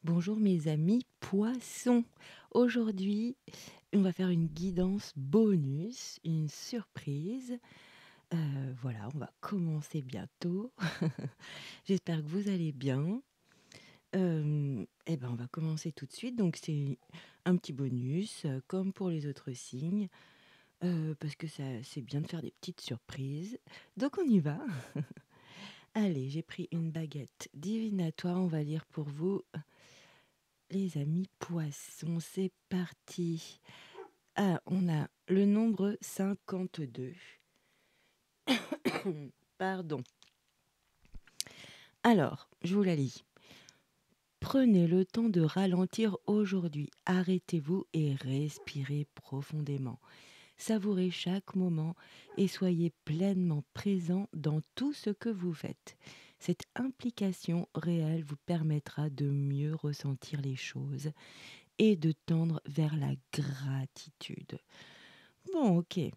Bonjour mes amis poissons. Aujourd'hui, on va faire une guidance bonus, une surprise. Voilà, on va commencer bientôt. J'espère que vous allez bien. On va commencer tout de suite. Donc c'est un petit bonus, comme pour les autres signes, parce que ça c'est bien de faire des petites surprises. Donc on y va. Allez, j'ai pris une baguette divinatoire, on va lire pour vous. Les amis poissons, c'est parti. Ah, on a le nombre 52. Pardon. Alors, je vous la lis. Prenez le temps de ralentir aujourd'hui. Arrêtez-vous et respirez profondément. Savourez chaque moment et soyez pleinement présent dans tout ce que vous faites. Cette implication réelle vous permettra de mieux ressentir les choses et de tendre vers la gratitude. Bon, ok. Bon,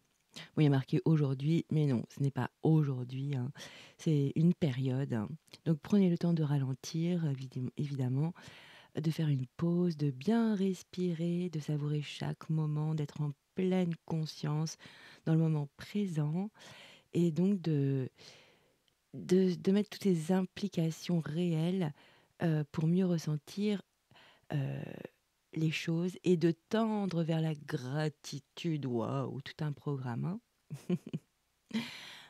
il y a marqué aujourd'hui, mais non, ce n'est pas aujourd'hui, hein. C'est une période, hein. Donc prenez le temps de ralentir, évidemment, de faire une pause, de bien respirer, de savourer chaque moment, d'être en pleine conscience dans le moment présent et donc de mettre toutes ces implications réelles pour mieux ressentir euh, les choses et de tendre vers la gratitude. Waouh, tout un programme, hein.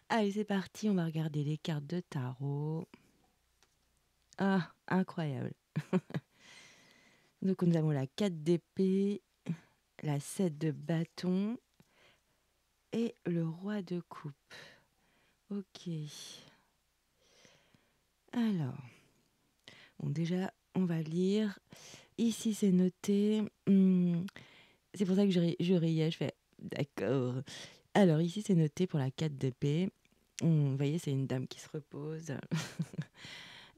Allez, c'est parti, on va regarder les cartes de tarot. Ah, incroyable. Donc nous avons la 4 d'épée, la 7 de bâton et le roi de coupe. Ok. Alors, bon, déjà, on va lire. Ici, c'est noté. C'est pour ça que je riais, je fais d'accord. Alors, ici, c'est noté pour la 4 d'épée. Vous voyez, c'est une dame qui se repose.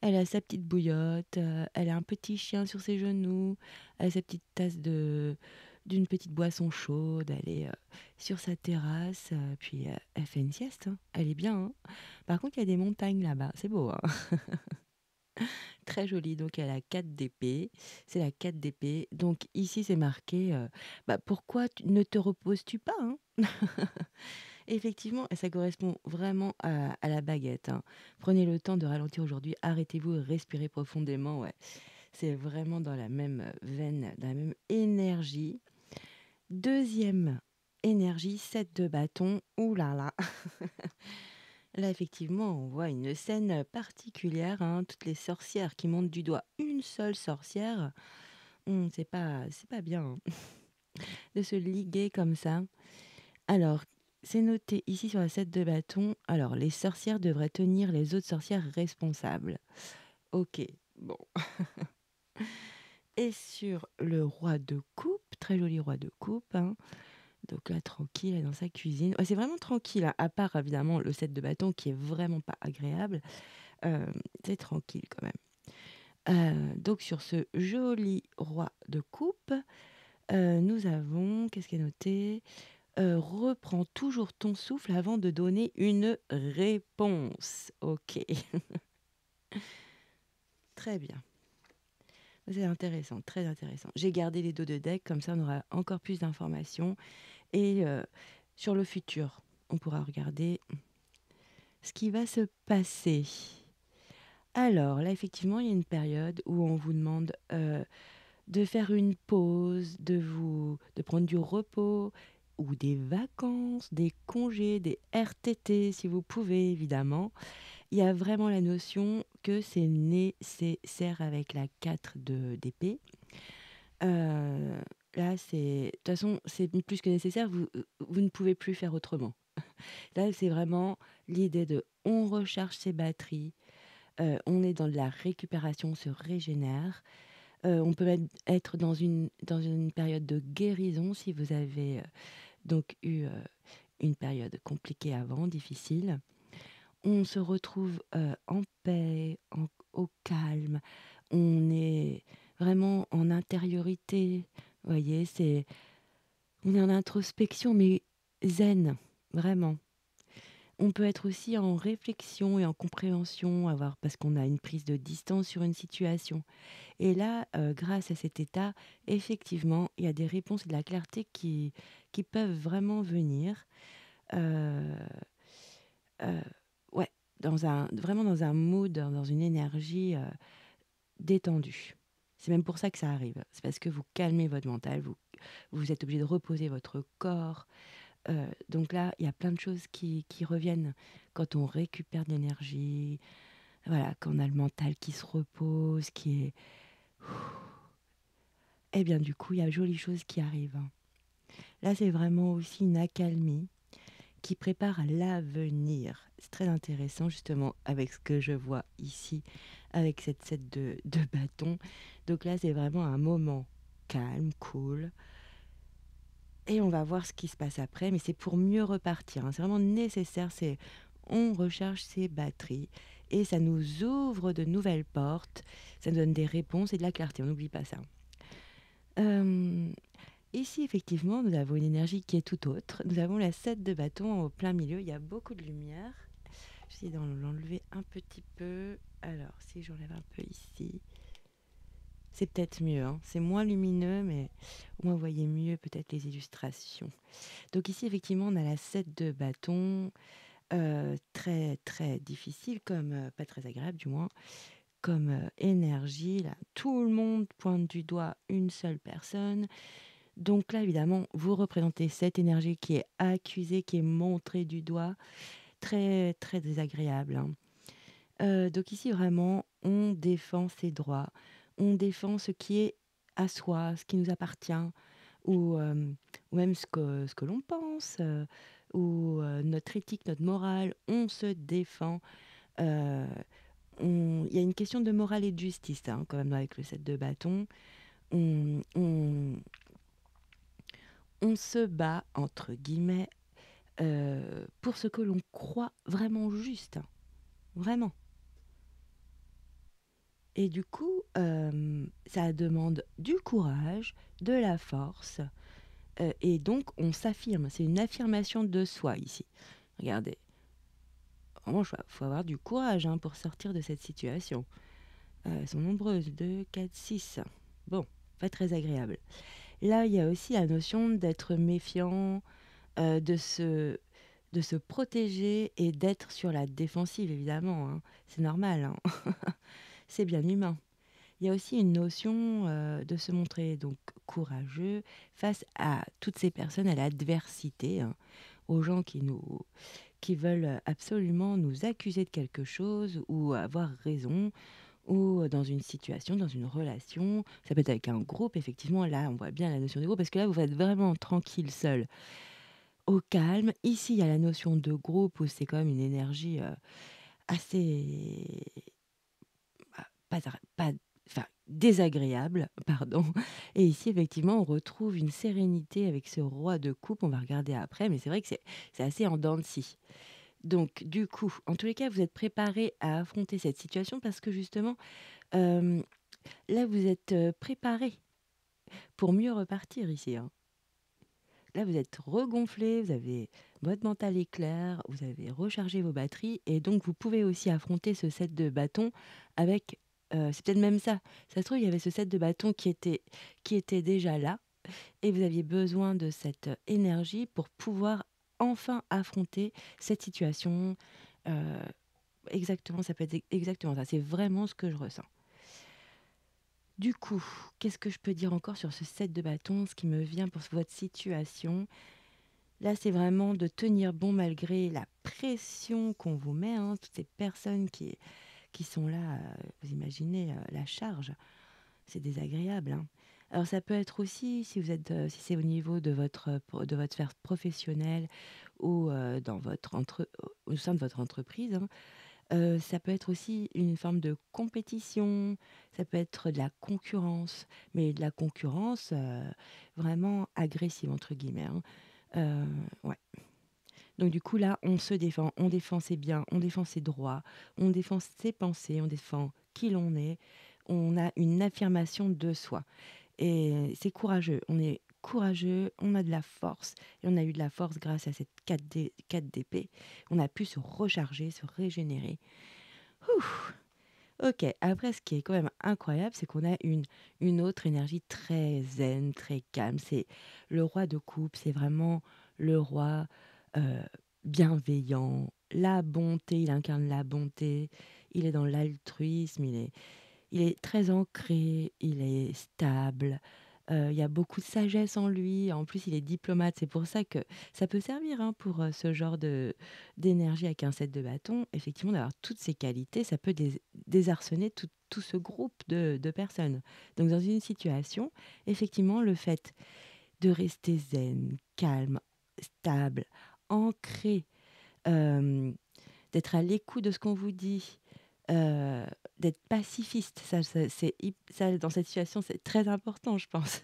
Elle a sa petite bouillotte, elle a un petit chien sur ses genoux, elle a sa petite tasse d'une petite boisson chaude, elle est sur sa terrasse, puis elle fait une sieste, hein. Elle est bien, hein. Par contre, il y a des montagnes là-bas, c'est beau, hein. Très joli, donc elle a 4 d'épée, c'est la 4 d'épée. Donc ici, c'est marqué, pourquoi ne te reposes-tu pas, hein? Effectivement, et ça correspond vraiment à la baguette, hein. Prenez le temps de ralentir aujourd'hui, arrêtez-vous et respirez profondément. Ouais. C'est vraiment dans la même veine, dans la même énergie. Deuxième énergie, 7 de bâton. Ouh là là. Là, effectivement, on voit une scène particulière, hein. Toutes les sorcières qui montent du doigt une seule sorcière. C'est pas bien, hein, de se liguer comme ça. Alors, c'est noté ici sur la 7 de bâton. Alors, les sorcières devraient tenir les autres sorcières responsables. Ok, bon. Et sur le roi de coupe, très joli roi de coupe, hein. Donc là, tranquille, elle est dans sa cuisine. Ouais, c'est vraiment tranquille, hein, à part évidemment le 7 de bâton qui est vraiment pas agréable. Euh, c'est tranquille quand même. Donc sur ce joli roi de coupe, nous avons, qu'est-ce qui est noté? Reprends toujours ton souffle avant de donner une réponse. Ok, très bien. C'est intéressant, très intéressant. J'ai gardé les dos de deck, comme ça on aura encore plus d'informations. Et sur le futur, on pourra regarder ce qui va se passer. Alors là, effectivement, il y a une période où on vous demande de faire une pause, de prendre du repos ou des vacances, des congés, des RTT, si vous pouvez, évidemment. Il y a vraiment la notion que c'est nécessaire avec la 4 d'épée. Euh, Là, de toute façon, c'est plus que nécessaire, vous ne pouvez plus faire autrement. Là, c'est vraiment l'idée de on recharge ses batteries, on est dans de la récupération, on se régénère. On peut être dans une période de guérison si vous avez donc eu une période compliquée avant, difficile. On se retrouve en paix, au calme. On est vraiment en intériorité. Vous voyez, on est en introspection, mais zen, vraiment. On peut être aussi en réflexion et en compréhension, avoir parce qu'on a une prise de distance sur une situation. Et là, grâce à cet état, effectivement, il y a des réponses et de la clarté qui peuvent vraiment venir, heu heu, ouais, vraiment dans un mood, dans une énergie, détendue. C'est même pour ça que ça arrive. C'est parce que vous calmez votre mental, vous êtes obligé de reposer votre corps. Donc là, il y a plein de choses qui reviennent quand on récupère de l'énergie, voilà, quand on a le mental qui se repose, qui est eh bien, du coup, il y a de jolies choses qui arrivent, hein. Là, c'est vraiment aussi une accalmie qui prépare à l'avenir. C'est très intéressant, justement, avec ce que je vois ici, avec cette set de bâtons. Donc là, c'est vraiment un moment calme, cool, et on va voir ce qui se passe après, mais c'est pour mieux repartir, hein. C'est vraiment nécessaire, on recharge ses batteries et ça nous ouvre de nouvelles portes, ça nous donne des réponses et de la clarté, on n'oublie pas ça. Hem, Ici, effectivement, nous avons une énergie qui est tout autre. Nous avons la 7 de bâton au plein milieu, il y a beaucoup de lumière. J'essaie d'en l'enlever un petit peu. Alors, si j'enlève un peu ici, c'est peut-être mieux, hein. C'est moins lumineux, mais au moins vous voyez mieux peut-être les illustrations. Donc ici, effectivement, on a la 7 de bâton, très, très difficile comme, pas très agréable du moins, comme, énergie là. Tout le monde pointe du doigt une seule personne. Donc là, évidemment, vous représentez cette énergie qui est accusée, qui est montrée du doigt, très, très désagréable, hein. Donc ici, vraiment, on défend ses droits, on défend ce qui est à soi, ce qui nous appartient, ou même ce que l'on pense, notre éthique, notre morale, on se défend. Heu, il y a une question de morale et de justice, hein, quand même avec le 7 de bâton. On on on se bat entre guillemets, pour ce que l'on croit vraiment juste, hein, vraiment. Et du coup, ça demande du courage, de la force, et donc on s'affirme. C'est une affirmation de soi ici. Regardez, vraiment, faut avoir du courage, hein, pour sortir de cette situation. Elles sont nombreuses, 2, 4, 6. Bon, pas très agréable. Là, il y a aussi la notion d'être méfiant, de se protéger et d'être sur la défensive, évidemment, hein. C'est normal, hein. C'est bien humain. Il y a aussi une notion, de se montrer donc courageux face à toutes ces personnes, à l'adversité, hein, aux gens qui veulent absolument nous accuser de quelque chose ou avoir raison, ou dans une situation, dans une relation. Ça peut être avec un groupe, effectivement, là, on voit bien la notion de groupe, parce que là, vous êtes vraiment tranquille, seul, au calme. Ici, il y a la notion de groupe où c'est quand même une énergie, assez, bah, pas enfin, désagréable, pardon. Et ici, effectivement, on retrouve une sérénité avec ce roi de coupe, on va regarder après, mais c'est vrai que c'est assez en dents de scie. Donc du coup, en tous les cas, vous êtes préparé à affronter cette situation parce que justement, hem, là, vous êtes, préparés pour mieux repartir ici, hein. Là, vous êtes regonflé, vous avez votre mental est clair, vous avez rechargé vos batteries et donc vous pouvez aussi affronter ce set de bâtons avec, c'est peut-être même ça. Ça se trouve, il y avait ce set de bâtons qui était déjà là et vous aviez besoin de cette énergie pour pouvoir enfin affronter cette situation. Heu, Exactement, ça peut être exactement ça. C'est vraiment ce que je ressens. Du coup, qu'est-ce que je peux dire encore sur ce set de bâtons? Ce qui me vient pour votre situation, là, c'est vraiment de tenir bon malgré la pression qu'on vous met, hein, toutes ces personnes qui sont là, vous imaginez, la charge, c'est désagréable, hein. Alors ça peut être aussi si vous êtes, si c'est au niveau de votre sphère professionnelle ou, dans votre au sein de votre entreprise, hein, ça peut être aussi une forme de compétition, ça peut être de la concurrence, mais de la concurrence, vraiment «agressive» entre guillemets, hein. Ouais. Donc du coup là, on défend ses biens, on défend ses droits, on défend ses pensées, on défend qui l'on est. On a une affirmation de soi et c'est courageux. On est courageux, on a de la force et on a eu de la force grâce à cette 4 d'épée. On a pu se recharger, se régénérer. Ouh! OK, après ce qui est quand même incroyable, c'est qu'on a une autre énergie très zen, très calme. C'est le roi de coupe, c'est vraiment le roi, heu, bienveillant, la bonté, il incarne la bonté, il est dans l'altruisme, il est très ancré, il est stable, il y a beaucoup de sagesse en lui. En plus, il est diplomate. C'est pour ça que ça peut servir, hein, pour, ce genre d'énergie avec un 7 de bâton. Effectivement, d'avoir toutes ces qualités, ça peut désarçonner tout ce groupe de personnes. Donc dans une situation, effectivement, le fait de rester zen, calme, stable, ancré, hem d'être à l'écoute de ce qu'on vous dit, heu, d'être pacifiste, ça dans cette situation, c'est très important, je pense.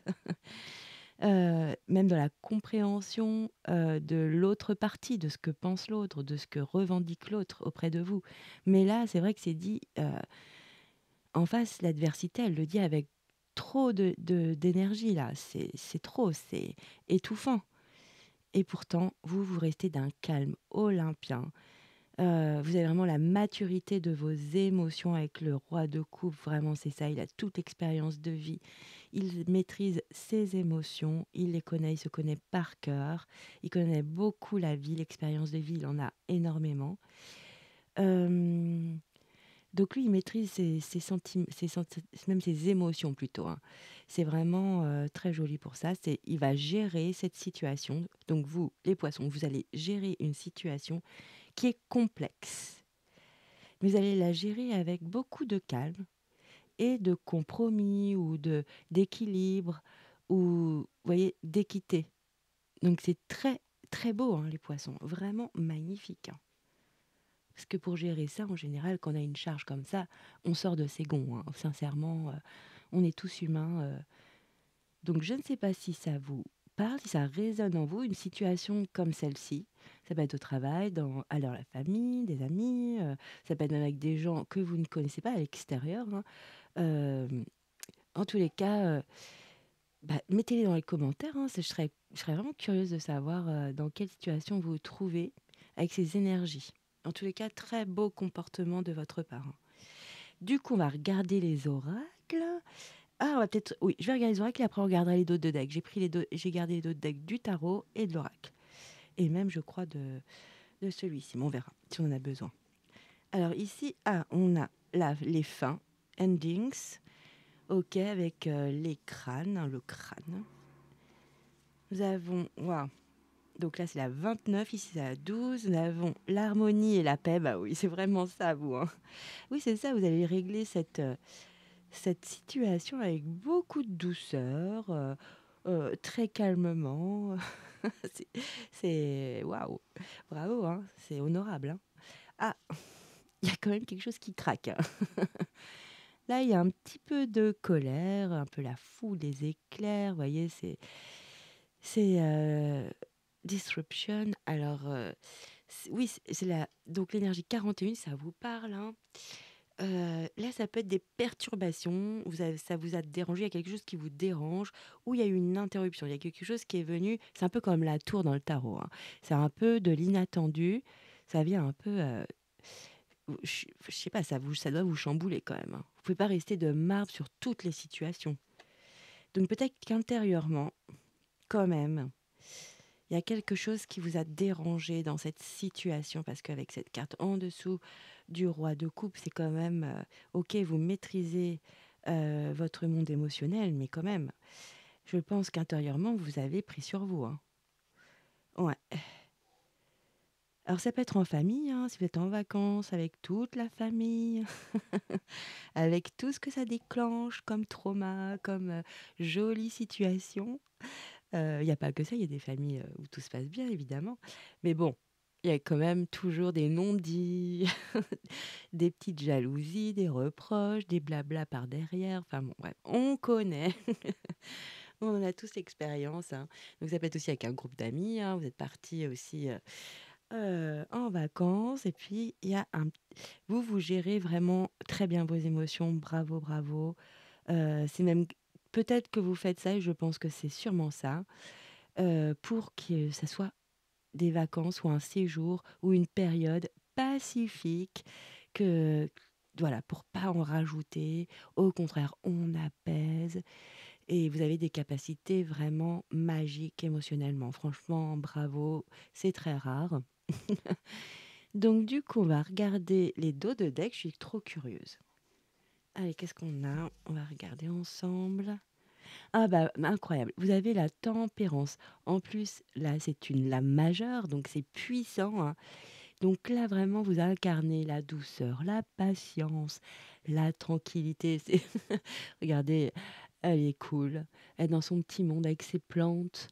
Même dans la compréhension, de l'autre partie, de ce que pense l'autre, de ce que revendique l'autre auprès de vous. Mais là, c'est vrai que c'est dit, en face, l'adversité, elle le dit avec trop d'énergie là, c'est trop, c'est étouffant et pourtant, vous restez d'un calme olympien. Vous avez vraiment la maturité de vos émotions avec le roi de coupe, vraiment c'est ça, il a toute l'expérience de vie. Il maîtrise ses émotions, il les connaît, il se connaît par cœur, il connaît beaucoup la vie, l'expérience de vie, il en a énormément. Hem, donc lui, il maîtrise même ses émotions plutôt, hein. C'est vraiment, très joli pour ça, il va gérer cette situation. Donc vous, les poissons, vous allez gérer une situation qui est complexe. Vous allez la gérer avec beaucoup de calme et de compromis ou d'équilibre ou, vous voyez, d'équité. Donc c'est très, très beau, hein, les poissons, vraiment magnifique, hein. Parce que pour gérer ça, en général, quand on a une charge comme ça, on sort de ses gonds, hein. Sincèrement, on est tous humains. Donc je ne sais pas si ça vous parle, si ça résonne en vous, une situation comme celle-ci. Ça peut être au travail, alors la famille, des amis, ça peut être même avec des gens que vous ne connaissez pas à l'extérieur, hein. Hem, En tous les cas, bah, mettez-les dans les commentaires, hein, je serais vraiment curieuse de savoir, dans quelle situation vous vous trouvez avec ces énergies. En tous les cas, très beau comportement de votre part, hein. Du coup, on va regarder les oracles. Ah, on va peut-être oui, je vais regarder les oracles et après on regardera les dos de deck. J'ai gardé les dos de deck du tarot et de l'oracle et même je crois de celui-ci, mais on verra si on en a besoin. Alors ici, on a là les fins, endings, OK, avec, les crânes, hein, le crâne. Nous avons waouh, donc là c'est la 29, ici c'est la 12. Nous avons l'harmonie et la paix. Bah oui, c'est vraiment ça vous, hein. Oui, c'est ça, vous allez régler cette situation avec beaucoup de douceur, très calmement. C'est waouh! Bravo, hein, c'est honorable, hein. Ah, il y a quand même quelque chose qui craque, hein. Là, il y a un petit peu de colère, un peu la foule, les éclairs, vous voyez? C'est disruption. Alors, oui, c'est la donc l'énergie 41, ça vous parle, hein? Là, ça peut être des perturbations, ça vous a dérangé, il y a quelque chose qui vous dérange ou il y a eu une interruption. Il y a quelque chose qui est venu, c'est un peu comme la tour dans le tarot, hein. C'est un peu de l'inattendu, ça vient un peu, je sais pas, ça doit vous chambouler quand même, hein. Vous pouvez pas rester de marbre sur toutes les situations. Donc peut-être qu'intérieurement, quand même, il y a quelque chose qui vous a dérangé dans cette situation parce qu'avec cette carte en dessous du roi de coupe, c'est quand même, OK, vous maîtrisez, votre monde émotionnel, mais quand même, je pense qu'intérieurement, vous avez pris sur vous, hein. Ouais. Alors ça peut être en famille, hein, si vous êtes en vacances avec toute la famille, avec tout ce que ça déclenche comme trauma, comme, jolie situation. Il y a pas que ça, il y a des familles, où tout se passe bien évidemment. Mais bon, il y a quand même toujours des non-dits, des petites jalousies, des reproches, des blablas par derrière. Enfin bon, bref, on connaît. On en a tous l'expérience, hein. Donc ça peut être aussi avec un groupe d'amis, hein. Vous êtes partis aussi, en vacances et puis il y a vous gérez vraiment très bien vos émotions. Bravo, bravo. C'est même peut-être que vous faites ça et je pense que c'est sûrement ça, pour que ça soit des vacances ou un séjour ou une période pacifique que voilà, pour pas en rajouter. Au contraire, on apaise et vous avez des capacités vraiment magiques émotionnellement. Franchement, bravo, c'est très rare. Donc du coup, on va regarder les dos de deck, je suis trop curieuse. Allez, qu'est-ce qu'on a? On va regarder ensemble. Ah bah, incroyable. Vous avez la tempérance. En plus, là, c'est une lame majeure, donc c'est puissant, hein. Donc là, vraiment, vous incarnez la douceur, la patience, la tranquillité. Regardez, elle est cool. Elle est dans son petit monde avec ses plantes.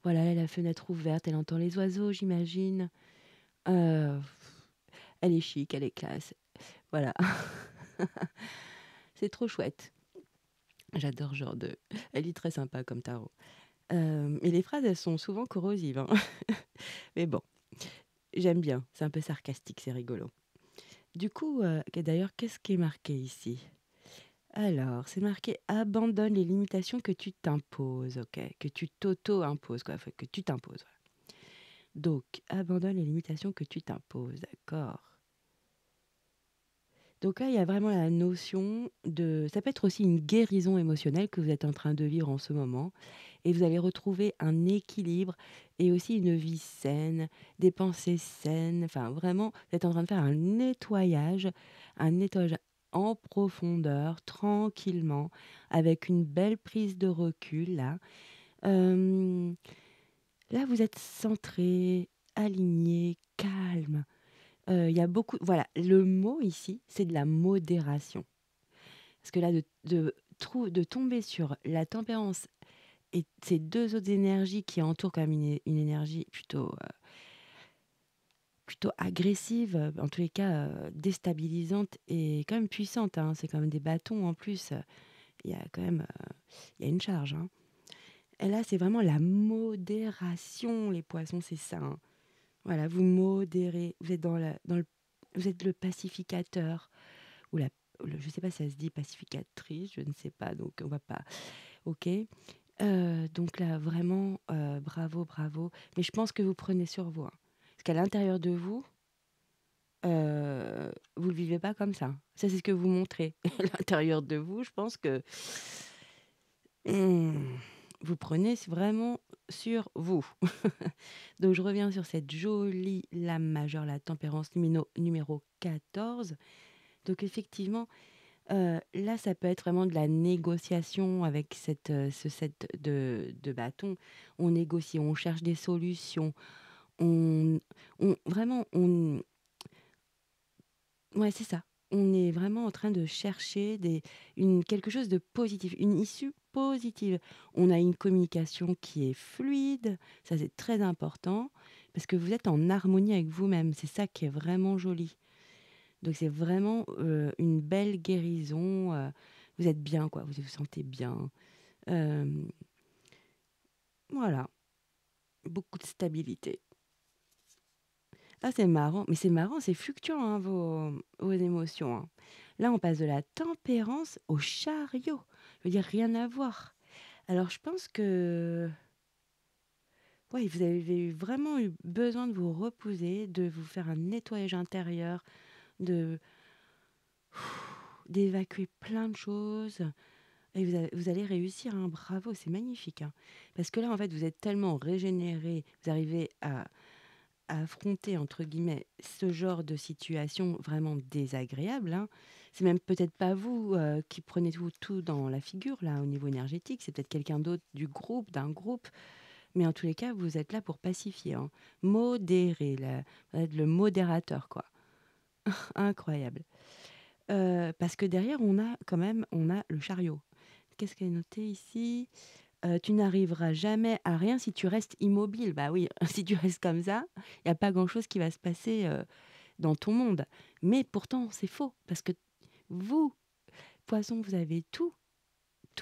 Voilà, elle a la fenêtre ouverte, elle entend les oiseaux, j'imagine. Euh, Elle est chic, elle est classe. Voilà, c'est trop chouette. J'adore ce genre de... Elle est très sympa comme tarot. Et les phrases, elles sont souvent corrosives, hein. Mais bon, j'aime bien. C'est un peu sarcastique, c'est rigolo. Du coup, d'ailleurs, qu'est-ce qui est marqué ici? Alors, c'est marqué abandonne les limitations que tu t'imposes, ok? Que tu t'auto-imposes, quoi. Enfin, que tu t'imposes. Voilà. Donc, abandonne les limitations que tu t'imposes, d'accord? Donc là, il y a vraiment la notion de... Ça peut être aussi une guérison émotionnelle que vous êtes en train de vivre en ce moment. Et vous allez retrouver un équilibre et aussi une vie saine, des pensées saines. Enfin, vraiment, vous êtes en train de faire un nettoyage en profondeur, tranquillement, avec une belle prise de recul, là. Euh, Là, vous êtes centré, aligné, calme. Il y a beaucoup... Voilà, le mot ici, c'est de la modération. Parce que là, de tomber sur la tempérance et ces deux autres énergies qui entourent quand même une énergie plutôt agressive, en tous les cas déstabilisante et quand même puissante, hein. C'est quand même des bâtons en plus. Il y a quand même il y a une charge, hein. Et là, c'est vraiment la modération, les poissons, c'est ça, hein. Voilà, vous modérez, vous êtes vous êtes le pacificateur ou je ne sais pas si ça se dit pacificatrice, je ne sais pas, donc on va pas. Ok. Donc là, vraiment, bravo, bravo. Mais je pense que vous prenez sur vous, hein. Parce qu'à l'intérieur de vous, vous ne le vivez pas comme ça. Ça, c'est ce que vous montrez. À l'intérieur de vous, je pense que hmm, vous prenez vraiment sur vous. Donc, je reviens sur cette jolie lame majeure, la tempérance numéro 14. Donc, effectivement, là, ça peut être vraiment de la négociation avec ce set de bâtons. On négocie, on cherche des solutions. On, vraiment, ouais, c'est ça. On est vraiment en train de chercher quelque chose de positif, une issue positive. On a une communication qui est fluide, ça c'est très important, parce que vous êtes en harmonie avec vous-même. C'est ça qui est vraiment joli. Donc c'est vraiment une belle guérison. Vous êtes bien, quoi. Vous vous sentez bien. Euh, voilà. Beaucoup de stabilité. Ah, c'est marrant. Mais c'est marrant, c'est fluctuant, hein, vos émotions, hein. Là, on passe de la tempérance au chariot. Je veux dire, rien à voir. Alors, je pense que ouais, vous avez vraiment eu besoin de vous reposer, de vous faire un nettoyage intérieur, de d'évacuer plein de choses. Et vous allez réussir, hein. Bravo, c'est magnifique, hein. Parce que là, en fait, vous êtes tellement régénéré, vous arrivez à affronter, entre guillemets, ce genre de situation vraiment désagréable, hein. C'est même peut-être pas vous qui prenez tout dans la figure, là, au niveau énergétique. C'est peut-être quelqu'un d'autre du groupe, d'un groupe. Mais en tous les cas, vous êtes là pour pacifier, hein. Modérer, vous êtes le modérateur, quoi. Incroyable. Parce que derrière, on a le chariot. Qu'est-ce qui est noté ici? Tu n'arriveras jamais à rien si tu restes immobile. Bah oui, si tu restes comme ça, il y a pas grand-chose qui va se passer, dans ton monde. Mais pourtant, c'est faux parce que vous, poissons, vous avez tout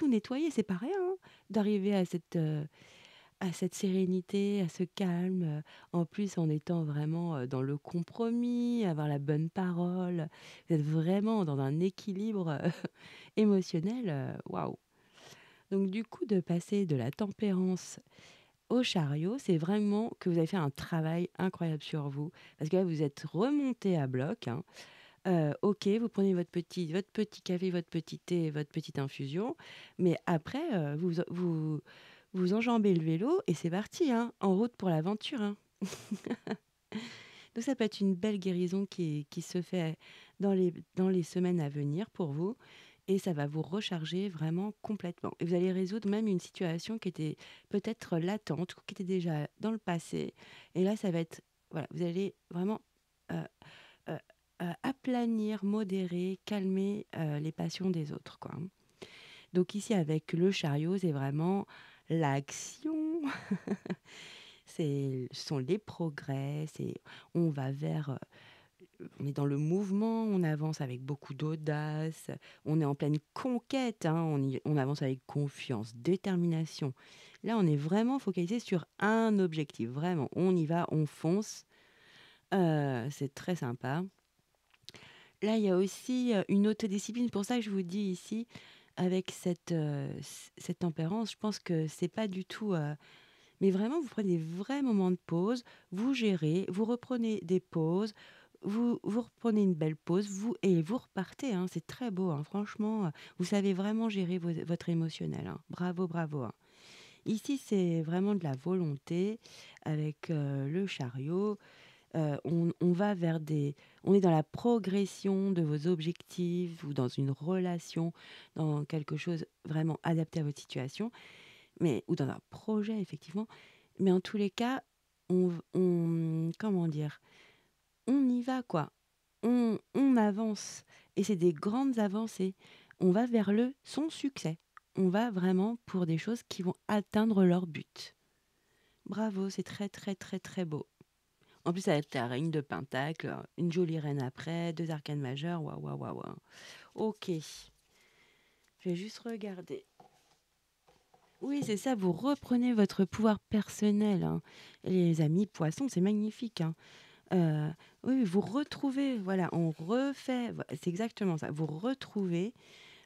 nettoyé. C'est pas rien, hein, d'arriver à cette sérénité, à ce calme, en plus en étant vraiment, dans le compromis, avoir la bonne parole. Vous êtes vraiment dans un équilibre, émotionnel, waouh! Donc du coup, de passer de la tempérance au chariot, c'est vraiment que vous avez fait un travail incroyable sur vous. Parce que là, vous êtes remonté à bloc, hein. OK, vous prenez votre petit café, votre petit thé, votre petite infusion, mais après, vous enjambez le vélo et c'est parti, hein, en route pour l'aventure, hein. Donc ça peut être une belle guérison qui se fait dans les semaines à venir pour vous et ça va vous recharger vraiment complètement et vous allez résoudre même une situation qui était peut-être latente ou qui était déjà dans le passé et là, ça va être voilà, vous allez vraiment, heu heu aplanir, modérer, calmer, les passions des autres, quoi, hein. Donc ici, avec le chariot, c'est vraiment l'action, ce sont les progrès, on va vers, on est dans le mouvement, on avance avec beaucoup d'audace, on est en pleine conquête, hein, on avance avec confiance, détermination. Là, on est vraiment focalisé sur un objectif, vraiment, on y va, on fonce, c'est très sympa. Là, il y a aussi, une autodiscipline. Pour ça que je vous dis ici, avec cette tempérance, je pense que c'est pas du tout, mais vraiment vous prenez des vrais moments de pause, vous gérez, vous reprenez des pauses, vous reprenez une belle pause, vous repartez, hein. C'est très beau, hein, franchement, vous savez vraiment gérer votre émotionnel, hein. Bravo, bravo, hein. Ici, c'est vraiment de la volonté avec, le chariot. On va vers on est dans la progression de vos objectifs ou dans une relation, dans quelque chose vraiment adapté à votre situation, mais ou dans un projet effectivement. Mais en tous les cas, comment dire? On y va quoi. On avance et c'est des grandes avancées. On va vers son succès. On va vraiment pour des choses qui vont atteindre leur but. Bravo, c'est très, très, très, très beau. En plus, avec ta reine de pentacle, une jolie reine après, 2 arcanes majeures, waouh, waouh, waouh, waouh. OK, je vais juste regarder. Oui, c'est ça, vous reprenez votre pouvoir personnel, hein. Les amis poissons, c'est magnifique, hein. Oui, vous retrouvez, voilà, on refait, c'est exactement ça. Vous retrouvez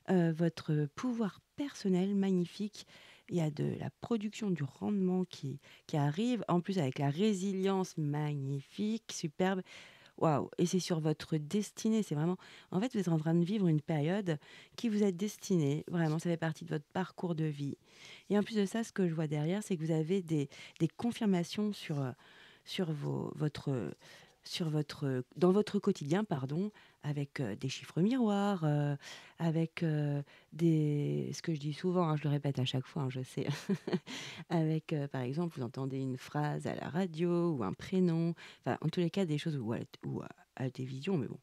votre pouvoir personnel magnifique. Il y a de la production, du rendement qui arrive, en plus avec la résilience magnifique, superbe. Waouh! Et c'est sur votre destinée, c'est vraiment en fait, vous êtes en train de vivre une période qui vous est destinée, vraiment, ça fait partie de votre parcours de vie et en plus de ça, ce que je vois derrière, c'est que vous avez des confirmations sur dans votre quotidien, pardon, avec, des chiffres miroirs, avec, ce que je dis souvent, hein, je le répète à chaque fois, hein, je sais. Avec, par exemple, vous entendez une phrase à la radio ou un prénom, enfin, en tous les cas, des choses ou à la télévision, mais bon,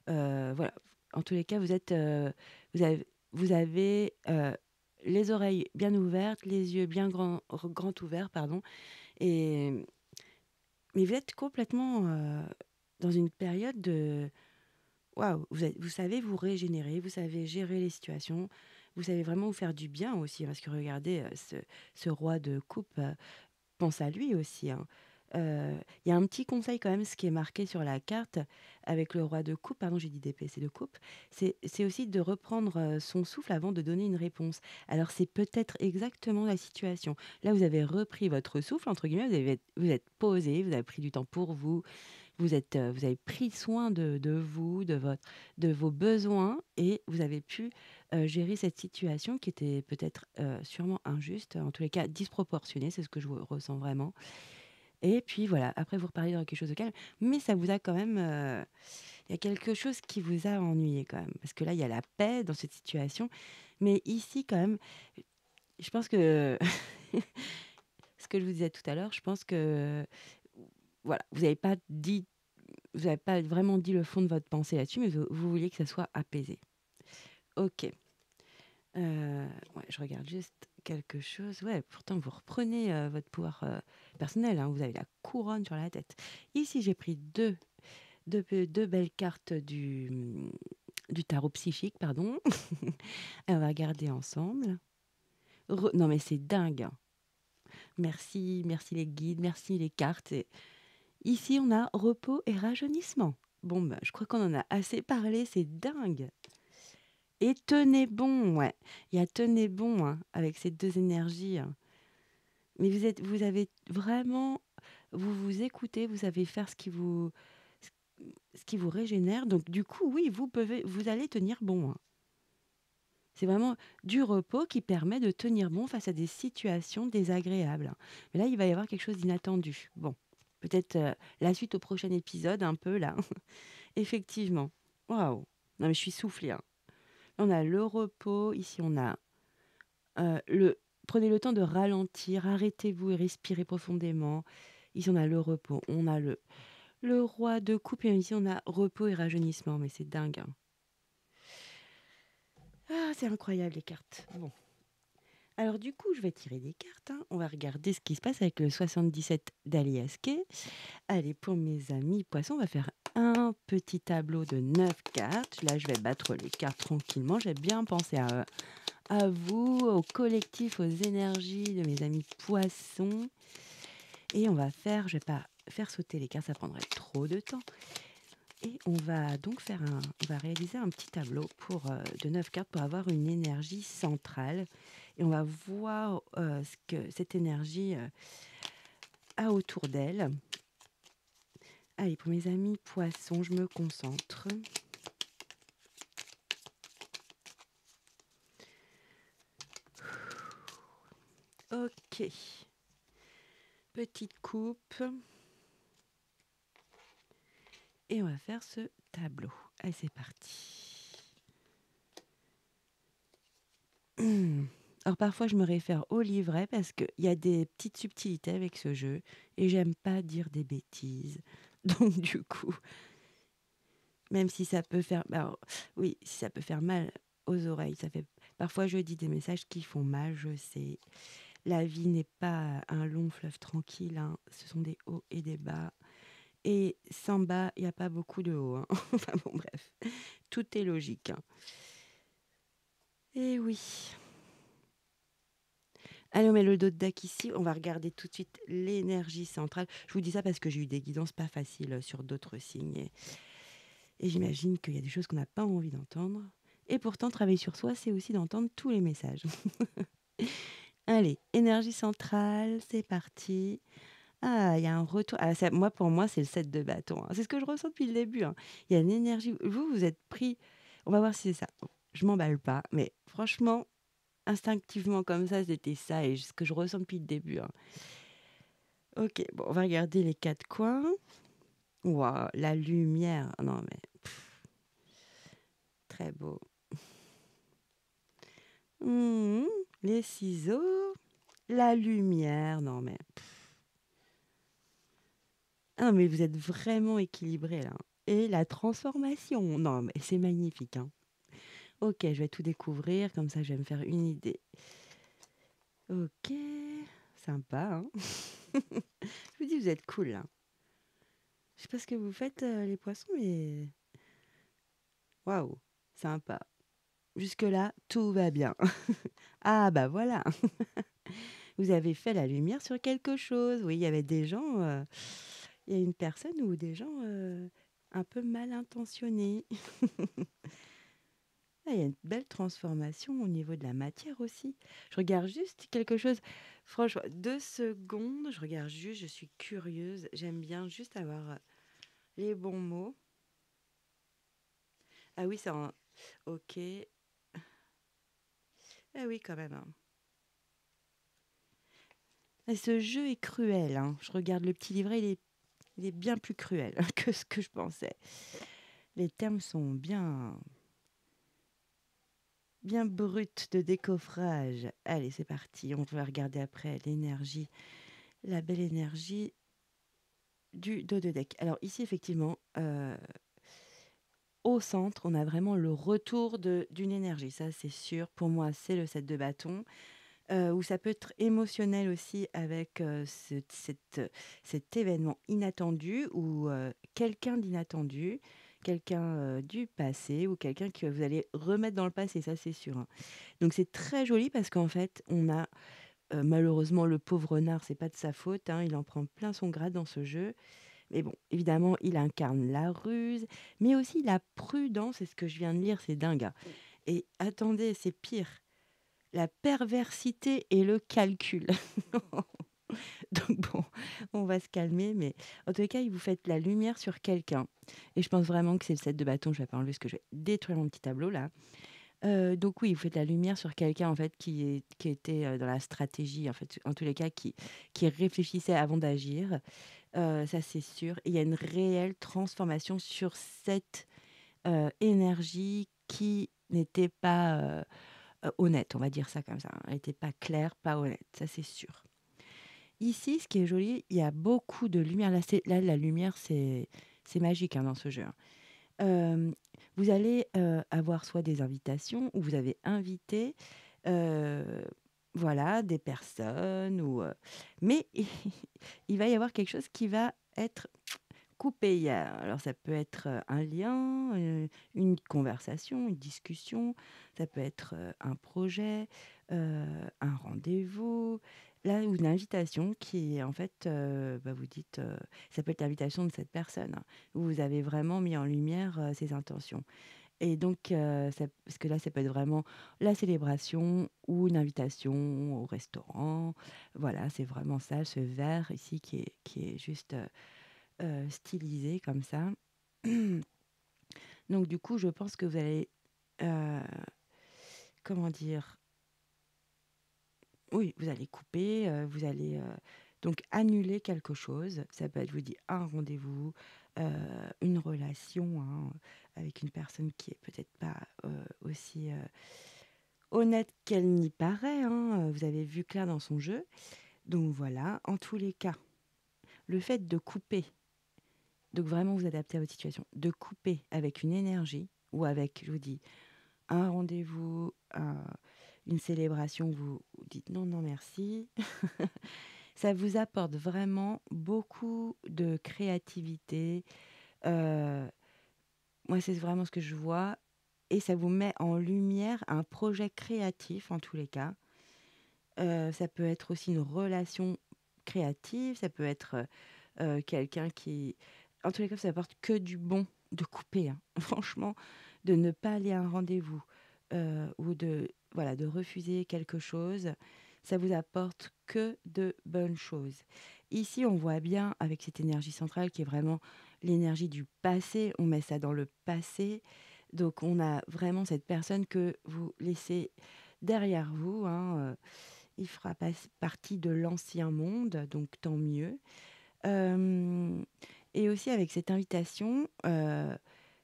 voilà. En tous les cas, vous avez, les oreilles bien ouvertes, les yeux bien grands ouverts, pardon et mais vous êtes complètement, dans une période de waouh, vous savez vous régénérer, vous savez gérer les situations, vous savez vraiment vous faire du bien aussi, parce que regardez, ce roi de coupe, pense à lui aussi, hein. Il y a un petit conseil quand même, ce qui est marqué sur la carte avec le roi de coupe, pardon, j'ai dit d'épée, c'est de coupe, c'est aussi de reprendre, son souffle avant de donner une réponse. Alors c'est peut-être exactement la situation. Là, vous avez repris votre «souffle» entre guillemets, vous êtes posé, vous avez pris du temps pour vous, vous avez pris soin de vous, de vos besoins et vous avez pu, gérer cette situation qui était peut-être, sûrement injuste, en tous les cas disproportionnée, c'est ce que je ressens vraiment et puis voilà, après vous reparlez dans quelque chose de calme, mais ça vous a quand même, il y a quelque chose qui vous a ennuyé quand même. Parce que là, il y a la paix dans cette situation, mais ici quand même, je pense que ce que je vous disais tout à l'heure, je pense que, voilà, vous n'avez pas vraiment dit le fond de votre pensée là-dessus, mais vous vouliez que ça soit apaisé. OK. Ouais, je regarde juste quelque chose. Ouais, pourtant vous reprenez, votre pouvoir, personnel, hein, vous avez la couronne sur la tête. Ici, j'ai pris deux belles cartes du tarot psychique, pardon. Et on va regarder ensemble. Non mais c'est dingue, hein. Merci, merci les guides, merci les cartes et ici, on a repos et rajeunissement. Bon, bah, je crois qu'on en a assez parlé, c'est dingue Et tenez bon, ouais. Il y a tenez bon, hein, avec ces 2 énergies, hein. Mais vous avez vraiment vous vous écoutez, vous savez faire ce ce qui vous régénère. Donc du coup, oui, vous allez tenir bon, hein. C'est vraiment du repos qui permet de tenir bon face à des situations désagréables, hein. Mais là, il va y avoir quelque chose d'inattendu. Bon, peut-être, la suite au prochain épisode un peu là. Effectivement. Waouh! Non mais je suis soufflée, hein. On a le repos, ici on a, le prenez le temps de ralentir, arrêtez-vous et respirez profondément. Ici on a le repos, on a le roi de coupe et ici on a repos et rajeunissement, mais c'est dingue, hein. Ah, c'est incroyable les cartes. Bon. Alors du coup, je vais tirer des cartes, hein. On va regarder ce qui se passe avec le 77 d'Aliaské. Allez, pour mes amis poissons, on va faire un petit tableau de 9 cartes. Là, je vais battre les cartes tranquillement. J'ai bien pensé à vous, au collectif, aux énergies de mes amis poissons. Et je vais pas faire sauter les cartes, ça prendrait trop de temps. Et on va donc on va réaliser un petit tableau de 9 cartes pour avoir une énergie centrale. Et on va voir ce que cette énergie a autour d'elle. Allez, pour mes amis poissons, je me concentre. Ok. Petite coupe. Et on va faire ce tableau. Allez, c'est parti. Alors parfois, je me réfère au livret parce qu'il y a des petites subtilités avec ce jeu et j'aime pas dire des bêtises. Donc du coup, même si ça peut faire, alors, oui, si ça peut faire mal aux oreilles, ça fait. Parfois, je dis des messages qui font mal. Je sais. La vie n'est pas un long fleuve tranquille, hein. Ce sont des hauts et des bas. Et sans bas, il n'y a pas beaucoup de hauts, hein. Enfin bon, bref, tout est logique, hein. Et oui. Allez, on met le dos de deck ici. On va regarder tout de suite l'énergie centrale. Je vous dis ça parce que j'ai eu des guidances pas faciles sur d'autres signes. Et j'imagine qu'il y a des choses qu'on n'a pas envie d'entendre. Et pourtant, travailler sur soi, c'est aussi d'entendre tous les messages. Allez, énergie centrale, c'est parti. Ah, il y a un retour. Ah, moi, pour moi, c'est le 7 de bâton, hein. C'est ce que je ressens depuis le début, hein. Il y a une énergie. Vous êtes pris. On va voir si c'est ça. Bon, je m'emballe pas, mais franchement, instinctivement comme ça, c'était ça et ce que je ressens depuis le début, hein. Ok, bon, on va regarder les quatre coins. Waouh, la lumière. Non, mais très beau. Mhm, les ciseaux, la lumière. Non, mais. Ah, mais vous êtes vraiment équilibré là. Et la transformation. Non, mais c'est magnifique, hein. Ok, je vais tout découvrir, comme ça je vais me faire une idée. Ok, sympa, hein. Je vous dis, vous êtes cool, là. Je sais pas ce que vous faites, les poissons, mais waouh, sympa. Jusque-là, tout va bien. Ah bah voilà, vous avez fait la lumière sur quelque chose. Oui, il y avait des gens, il y a une personne ou des gens un peu mal intentionnés. Ah, il y a une belle transformation au niveau de la matière aussi. Je regarde juste quelque chose. Franchement, 2 secondes, je regarde juste, je suis curieuse. J'aime bien juste avoir les bons mots. Ah oui, ok. Ah oui, quand même, hein. Et ce jeu est cruel, hein. Je regarde le petit livret, il est bien plus cruel que ce que je pensais. Les termes sont bien bruts de décoffrage. Allez, c'est parti. On va regarder après l'énergie, la belle énergie du dos de deck. Alors ici, effectivement, au centre, on a vraiment le retour d'une énergie. Ça, c'est sûr. Pour moi, c'est le 7 de bâton. Où ça peut être émotionnel aussi avec cet événement inattendu ou quelqu'un d'inattendu, quelqu'un du passé ou quelqu'un que vous allez remettre dans le passé, ça c'est sûr, hein. Donc c'est très joli parce qu'en fait, on a malheureusement le pauvre renard, c'est pas de sa faute, hein, il en prend plein son grade dans ce jeu. Mais bon, évidemment, il incarne la ruse, mais aussi la prudence, et ce que je viens de lire, c'est dingue, hein. Et attendez, c'est pire, la perversité et le calcul. Donc bon, on va se calmer, mais en tous les cas, vous faites la lumière sur quelqu'un. Et je pense vraiment que c'est le 7 de bâton. Je vais pas enlever ce que je vais détruire mon petit tableau là. Donc oui, vous faites la lumière sur quelqu'un en fait qui était dans la stratégie, en fait, en tous les cas, qui réfléchissait avant d'agir. Ça, c'est sûr. Et il y a une réelle transformation sur cette énergie qui n'était pas honnête, on va dire ça comme ça, hein. Elle n'était pas claire, pas honnête, ça c'est sûr. Ici, ce qui est joli, il y a beaucoup de lumière. Là, la lumière, c'est magique, hein, dans ce jeu, hein. Euh, Vous allez avoir soit des invitations où vous avez invité euh, voilà, des personnes, mais il va y avoir quelque chose qui va être coupé. Alors ça peut être un lien, une conversation, une discussion, ça peut être un projet, un rendez-vous, là, ou une invitation qui est en fait, vous dites, ça peut être l'invitation de cette personne, hein, où vous avez vraiment mis en lumière ses intentions. Et donc, parce que là, ça peut être vraiment la célébration ou une invitation au restaurant. Voilà, c'est vraiment ça, ce verre ici qui est juste stylisé comme ça. Donc du coup, je pense que vous allez, euh, comment dire, oui, vous allez couper, vous allez donc annuler quelque chose. Ça peut être, je vous dis, un rendez-vous, une relation, hein, avec une personne qui est peut-être pas aussi honnête qu'elle n'y paraît, hein. Vous avez vu clair dans son jeu. Donc voilà, en tous les cas, le fait de couper, donc vraiment vous adapter à votre situation, de couper avec une énergie ou avec, je vous dis, un rendez-vous, une célébration, vous dites non, non, merci. Ça vous apporte vraiment beaucoup de créativité. Euh, Moi, c'est vraiment ce que je vois. Et ça vous met en lumière un projet créatif, en tous les cas. Ça peut être aussi une relation créative. Ça peut être quelqu'un qui... En tous les cas, ça apporte que du bon de couper, hein. Franchement, de ne pas aller à un rendez-vous ou voilà, de refuser quelque chose, ça vous apporte que de bonnes choses. Ici, on voit bien avec cette énergie centrale qui est vraiment l'énergie du passé, on met ça dans le passé. Donc, on a vraiment cette personne que vous laissez derrière vous, hein. Il fera partie de l'ancien monde, donc tant mieux. Hem Et aussi avec cette invitation,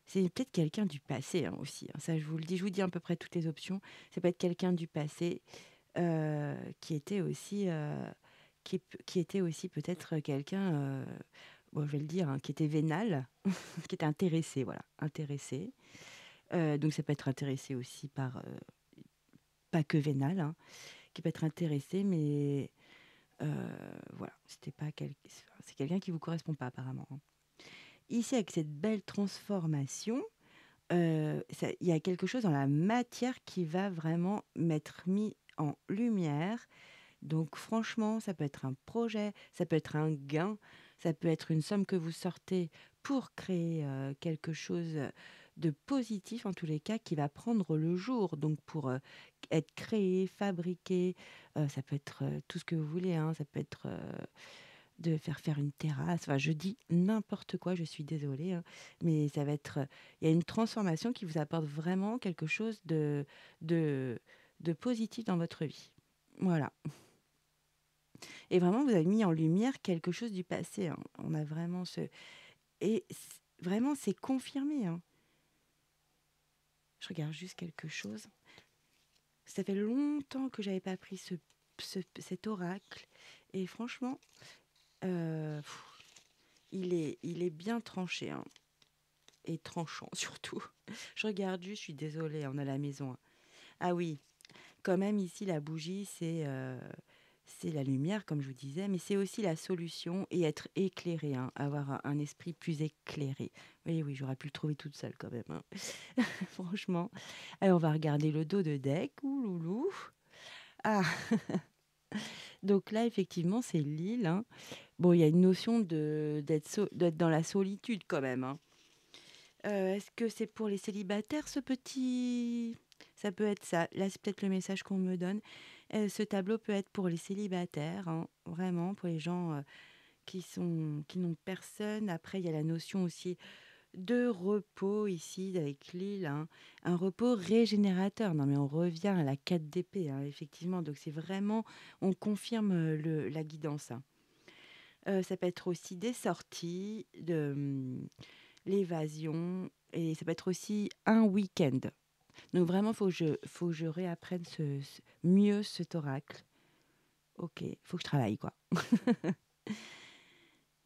c'est peut-être quelqu'un du passé, hein, aussi, hein. Ça, je vous le dis, je vous dis à peu près toutes les options. Ça peut être quelqu'un du passé, qui était aussi, qui était aussi peut-être quelqu'un, bon, je vais le dire, hein, qui était vénal, qui était intéressé, voilà, intéressé. Donc ça peut être intéressé aussi par, pas que vénal, hein, qui peut être intéressé, mais voilà, c'était pas c'est quelqu'un qui vous correspond pas apparemment, hein. Ici, avec cette belle transformation, il y a quelque chose dans la matière qui va vraiment m'être mis en lumière. Donc franchement, ça peut être un projet, ça peut être un gain, ça peut être une somme que vous sortez pour créer quelque chose de positif, en tous les cas, qui va prendre le jour. Donc pour être créé, fabriqué, ça peut être tout ce que vous voulez, hein. Ça peut être de faire une terrasse. Enfin, je dis n'importe quoi, je suis désolée, hein, mais ça va être. Il y a une transformation qui vous apporte vraiment quelque chose de, de positif dans votre vie. Voilà. Et vraiment, vous avez mis en lumière quelque chose du passé, hein. On a vraiment ce. Et vraiment, c'est confirmé, hein. Je regarde juste quelque chose. Ça fait longtemps que j'avais pas pris cet oracle. Et franchement, pff, il est bien tranché, hein. Et tranchant surtout. Je regarde juste, je suis désolée, on est à la maison, hein. Ah oui, quand même ici la bougie, c'est la lumière, comme je vous disais, mais c'est aussi la solution et être éclairé, hein, avoir un esprit plus éclairé. Oui, oui, j'aurais pu le trouver toute seule quand même, hein. Franchement. Alors, on va regarder le dos de deck. Ouh loulou. Ah, donc là, effectivement, c'est l'île, hein. Bon, il y a une notion d'être dans la solitude quand même, hein. Est-ce que c'est pour les célibataires, Ça peut être ça. Là, c'est peut-être le message qu'on me donne. Ce tableau peut être pour les célibataires, hein, vraiment, pour les gens qui n'ont personne. Après, il y a la notion aussi de repos ici avec l'île, hein. Un repos régénérateur. Non, mais on revient à la 4 d'épée, hein, effectivement. Donc, c'est vraiment, on confirme la guidance, hein. Ça peut être aussi des sorties, l'évasion, et ça peut être aussi un week-end. Donc vraiment, faut que je réapprenne mieux cet oracle. Ok, faut que je travaille, quoi.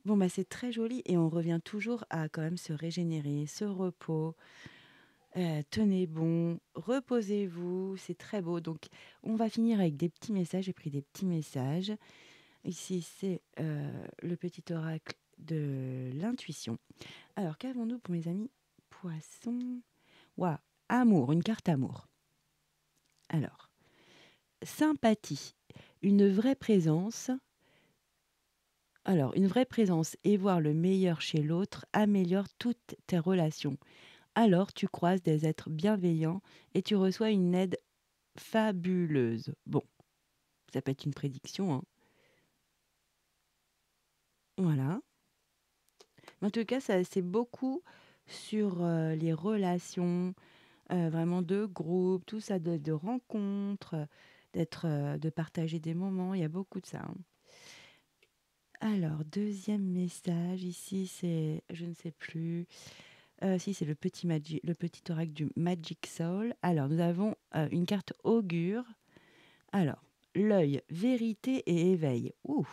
Bon, bah c'est très joli et on revient toujours à quand même se régénérer, ce repos. Tenez bon, reposez-vous, c'est très beau. Donc, on va finir avec des petits messages. J'ai pris des petits messages. Ici, c'est le petit oracle de l'intuition. Alors, qu'avons-nous pour mes amis poissons? Waouh, amour, une carte amour. Alors, sympathie, une vraie présence. Alors, une vraie présence et voir le meilleur chez l'autre améliore toutes tes relations. Alors, tu croises des êtres bienveillants et tu reçois une aide fabuleuse. Bon, ça peut être une prédiction, hein. Voilà. En tout cas, ça, c'est beaucoup sur les relations, vraiment de groupe, tout ça, de rencontres, de partager des moments. Il y a beaucoup de ça, hein. Alors, deuxième message ici, c'est, je ne sais plus, si c'est le petit oracle du Magic Soul. Alors, nous avons une carte augure. Alors, l'œil, vérité et éveil. Ouh.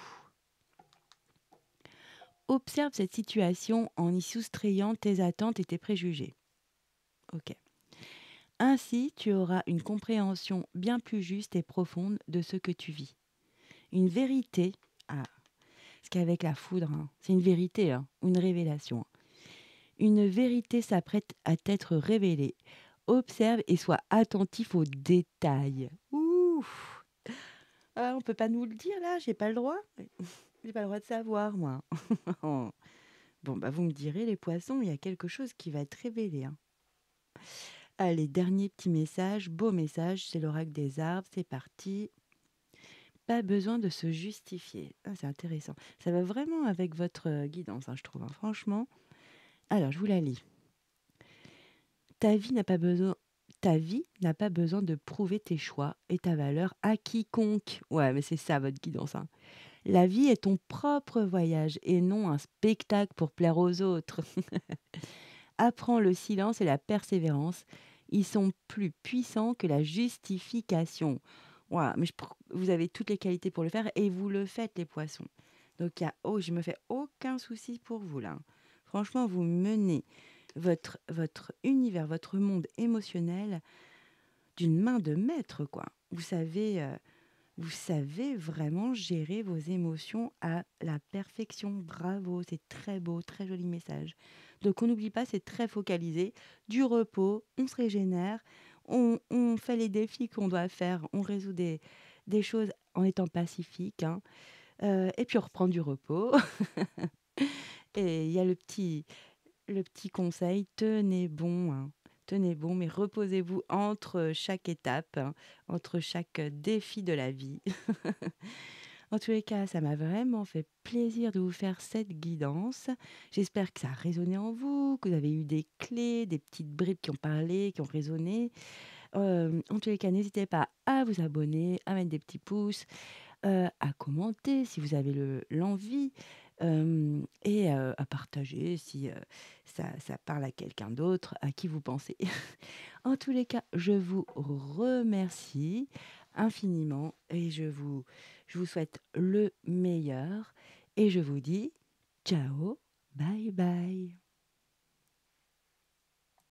Observe cette situation en y soustrayant tes attentes et tes préjugés. Ok. Ainsi, tu auras une compréhension bien plus juste et profonde de ce que tu vis. Une vérité, ah, ce qu'avec la foudre, hein, c'est une vérité, hein, ou une révélation, hein. Une vérité s'apprête à t'être révélée. Observe et sois attentif aux détails. Ouh. Ah, on peut pas nous le dire là, j'ai pas le droit. J'ai pas le droit de savoir, moi. Bon, bah vous me direz, les poissons, il y a quelque chose qui va être révélé, hein. Allez, dernier petit message, beau message, c'est l'oracle des arbres, c'est parti. Pas besoin de se justifier. Ah, c'est intéressant. Ça va vraiment avec votre guidance, hein, je trouve, hein, franchement. Alors, je vous la lis. Ta vie n'a pas besoin, ta vie n'a pas besoin de prouver tes choix et ta valeur à quiconque. Ouais, mais c'est ça votre guidance, hein. La vie est ton propre voyage et non un spectacle pour plaire aux autres. Apprends le silence et la persévérance. Ils sont plus puissants que la justification. Voilà, mais vous avez toutes les qualités pour le faire et vous le faites, les poissons. Donc, je me fais aucun souci pour vous là. Franchement, vous menez votre univers, votre monde émotionnel d'une main de maître, quoi. Vous savez vraiment gérer vos émotions à la perfection. Bravo, c'est très beau, très joli message. Donc on n'oublie pas, c'est très focalisé. Du repos, on se régénère, on fait les défis qu'on doit faire, on résout des choses en étant pacifique, hein. Et puis on reprend du repos. Et il y a le petit conseil, tenez bon, hein. Tenez bon, mais reposez-vous entre chaque étape, hein, entre chaque défi de la vie. En tous les cas, ça m'a vraiment fait plaisir de vous faire cette guidance. J'espère que ça a résonné en vous, que vous avez eu des clés, des petites bribes qui ont parlé, qui ont résonné. En tous les cas, n'hésitez pas à vous abonner, à mettre des petits pouces, à commenter si vous avez l'envie, et à partager si ça parle à quelqu'un d'autre, à qui vous pensez. En tous les cas, je vous remercie infiniment et je vous souhaite le meilleur et je vous dis ciao, bye bye.